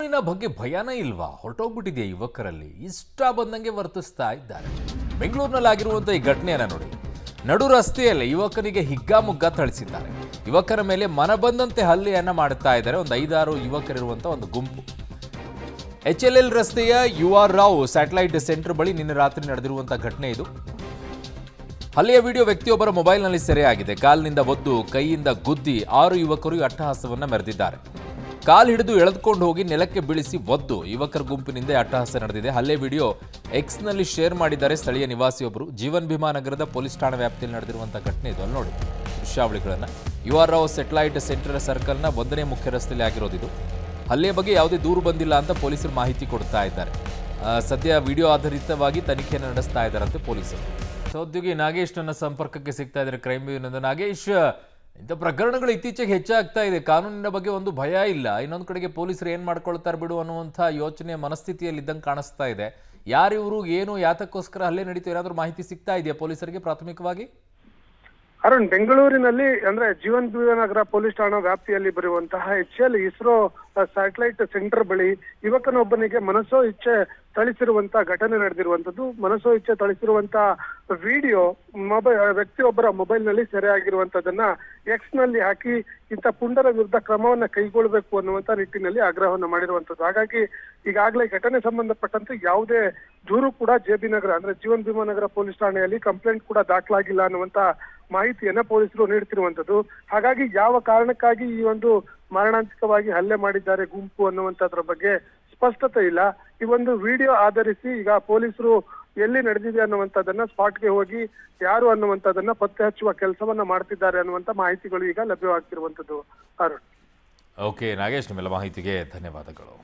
ಕಾನೂನಿನ ಬಗ್ಗೆ ಭಯನೇ ಇಲ್ವಾ? ಹೊರಟೋಗ್ಬಿಟ್ಟಿದೆಯಾ ಯುವಕರಲ್ಲಿ? ಇಷ್ಟ ಬಂದಂಗೆ ವರ್ತಿಸ್ತಾ ಇದ್ದಾರೆ. ಬೆಂಗಳೂರಿನಲ್ಲಾಗಿರುವಂಥ ಈ ಘಟನೆಯನ್ನ ನೋಡಿ. ನಡು ರಸ್ತೆಯಲ್ಲಿ ಯುವಕನಿಗೆ ಹಿಗ್ಗಾಮುಗ್ಗಾ ಥಳಿಸಿದ್ದಾರೆ. ಯುವಕರ ಮೇಲೆ ಮನಬಂದಂತೆ ಹಲ್ಲೆಯನ್ನ ಮಾಡುತ್ತಾ ಇದ್ದಾರೆ. ಒಂದು 5-6 ಯುವಕರಿರುವಂಥ ಒಂದು ಗುಂಪು. HLL ರಸ್ತೆಯ UR ರಾವ್ ಸ್ಯಾಟಲೈಟ್ ಸೆಂಟರ್ ಬಳಿ ನಿನ್ನೆ ರಾತ್ರಿ ನಡೆದಿರುವಂಥ ಘಟನೆ ಇದು. ಹಲ್ಲೆಯ ವಿಡಿಯೋ ವ್ಯಕ್ತಿಯೊಬ್ಬರ ಮೊಬೈಲ್ನಲ್ಲಿ ಸೆರೆಯಾಗಿದೆ. ಕಾಲಿನಿಂದ ಒದ್ದು ಕೈಯಿಂದ ಗುದ್ದಿ 6 ಯುವಕರು ಅಟ್ಟಹಾಸವನ್ನ ಮೆರೆದಿದ್ದಾರೆ. ಕಾಲು ಹಿಡಿದು ಎಳೆದುಕೊಂಡು ಹೋಗಿ ನೆಲಕ್ಕೆ ಬೀಳಿಸಿ ಒದ್ದು ಯುವಕರ ಗುಂಪಿನಿಂದ ಅಟ್ಟಹಾಸ ನಡೆದಿದೆ. ಹಲ್ಲೆ ವಿಡಿಯೋ ಎಕ್ಸ್ನಲ್ಲಿ ಶೇರ್ ಮಾಡಿದ್ದಾರೆ ಸ್ಥಳೀಯ ನಿವಾಸಿಯೊಬ್ಬರು. ಜೀವನ್ ಭೀಮಾ ನಗರದ ಪೊಲೀಸ್ ಠಾಣಾ ವ್ಯಾಪ್ತಿಯಲ್ಲಿ ನಡೆದಿರುವಂತಹ ಘಟನೆ ಇದು. ಅಲ್ಲಿ ನೋಡಿ ದೃಶ್ಯಾವಳಿಗಳನ್ನು. UR ರಾವ್ ಸ್ಯಾಟಲೈಟ್ ಸೆಂಟರ್ ಸರ್ಕಲ್ನ 1ನೇ ಮುಖ್ಯ ರಸ್ತೆಯಲ್ಲಿ ಆಗಿರೋದಿದು. ಹಲ್ಲೆ ಬಗ್ಗೆ ಯಾವುದೇ ದೂರು ಬಂದಿಲ್ಲ ಅಂತ ಪೊಲೀಸರು ಮಾಹಿತಿ ಕೊಡ್ತಾ ಇದ್ದಾರೆ. ಸದ್ಯ ವಿಡಿಯೋ ಆಧಾರಿತವಾಗಿ ತನಿಖೆಯನ್ನು ನಡೆಸ್ತಾ ಇದ್ದಾರಂತೆ ಪೊಲೀಸರು. ಸಹೋದ್ಯೋಗಿ ನಾಗೇಶ್ ನನ್ನ ಸಂಪರ್ಕಕ್ಕೆ ಸಿಗ್ತಾ ಇದ್ದಾರೆ ಕ್ರೈಮ್ ಬ್ಯೂರೋನಿಂದ. ನಾಗೇಶ್, ಇಂಥ ಪ್ರಕರಣಗಳು ಇತ್ತೀಚೆಗೆ ಹೆಚ್ಚಾಗ್ತಾ ಇದೆ. ಕಾನೂನಿನ ಬಗ್ಗೆ ಒಂದು ಭಯ ಇಲ್ಲ, ಇನ್ನೊಂದು ಕಡೆಗೆ ಪೊಲೀಸರು ಏನು ಮಾಡ್ಕೊಳ್ತಾರೆ ಬಿಡು ಅನ್ನುವಂಥ ಯೋಚನೆ ಮನಸ್ಥಿತಿಯಲ್ಲಿ ಇದ್ದಂಗೆ ಕಾಣಿಸ್ತಾ ಇದೆ. ಯಾರಿವರು, ಏನು, ಯಾತಕ್ಕೋಸ್ಕರ ಹಲ್ಲೆ ನಡೀತು, ಏನಾದರೂ ಮಾಹಿತಿ ಸಿಗ್ತಾ ಇದೆಯಾ ಪೊಲೀಸರಿಗೆ ಪ್ರಾಥಮಿಕವಾಗಿ? ಅರುಣ್, ಬೆಂಗಳೂರಿನಲ್ಲಿ ಅಂದ್ರೆ ಜೀವನ್ ಭೀಮಾ ನಗರ ಪೊಲೀಸ್ ಠಾಣಾ ವ್ಯಾಪ್ತಿಯಲ್ಲಿ ಬರುವಂತಹ HL ಇಸ್ರೋ ಸ್ಯಾಟಲೈಟ್ ಸೆಂಟರ್ ಬಳಿ ಯುವಕನೊಬ್ಬನಿಗೆ ಮನಸೋ ಇಚ್ಛೆ ಥಳಿಸಿರುವಂತ ಘಟನೆ ನಡೆದಿರುವಂತದ್ದು. ಮನಸೋ ಇಚ್ಛೆ ಥಳಿಸಿರುವಂತಹ ವಿಡಿಯೋ ವ್ಯಕ್ತಿಯೊಬ್ಬರ ಮೊಬೈಲ್ ನಲ್ಲಿ ಸೆರೆ ಆಗಿರುವಂತದನ್ನ ಎಕ್ಸ್ ನಲ್ಲಿ ಹಾಕಿ ಇಂಥ ಪುಂಡರ ವಿರುದ್ಧ ಕ್ರಮವನ್ನ ಕೈಗೊಳ್ಳಬೇಕು ಅನ್ನುವಂತ ನಿಟ್ಟಿನಲ್ಲಿ ಆಗ್ರಹವನ್ನ ಮಾಡಿರುವಂತದ್ದು. ಹಾಗಾಗಿ ಈಗಾಗಲೇ ಘಟನೆ ಸಂಬಂಧಪಟ್ಟಂತೆ ಯಾವುದೇ ದೂರು ಕೂಡ JB ನಗರ ಅಂದ್ರೆ ಜೀವನ್ ಭೀಮಾ ನಗರ ಪೊಲೀಸ್ ಠಾಣೆಯಲ್ಲಿ ಕಂಪ್ಲೇಂಟ್ ಕೂಡ ದಾಖಲಾಗಿಲ್ಲ ಅನ್ನುವಂತ ಮಾಹಿತಿಯನ್ನ ಪೊಲೀಸರು ನೀಡುತ್ತಿರುವಂತದ್ದು. ಹಾಗಾಗಿ ಯಾವ ಕಾರಣಕ್ಕಾಗಿ ಈ ಒಂದು ಮಾರಣಾಂತಿಕವಾಗಿ ಹಲ್ಲೆ ಮಾಡಿದ್ದಾರೆ ಗುಂಪು ಅನ್ನುವಂಥದ್ರ ಬಗ್ಗೆ ಸ್ಪಷ್ಟತೆ ಇಲ್ಲ. ಈ ಒಂದು ವಿಡಿಯೋ ಆಧರಿಸಿ ಈಗ ಪೊಲೀಸರು ಎಲ್ಲಿ ನಡೆದಿದೆ ಅನ್ನುವಂಥದ್ದನ್ನ ಸ್ಪಾಟ್ಗೆ ಹೋಗಿ ಯಾರು ಅನ್ನುವಂಥದ್ದನ್ನ ಪತ್ತೆ ಹಚ್ಚುವ ಕೆಲಸವನ್ನ ಮಾಡ್ತಿದ್ದಾರೆ ಅನ್ನುವಂಥ ಮಾಹಿತಿಗಳು ಈಗ ಲಭ್ಯವಾಗ್ತಿರುವಂತದ್ದು. ಅರುಣ್. ಓಕೆ ನಾಗೇಶ್, ನಿಮ್ಮೆಲ್ಲ ಮಾಹಿತಿಗೆ ಧನ್ಯವಾದಗಳು.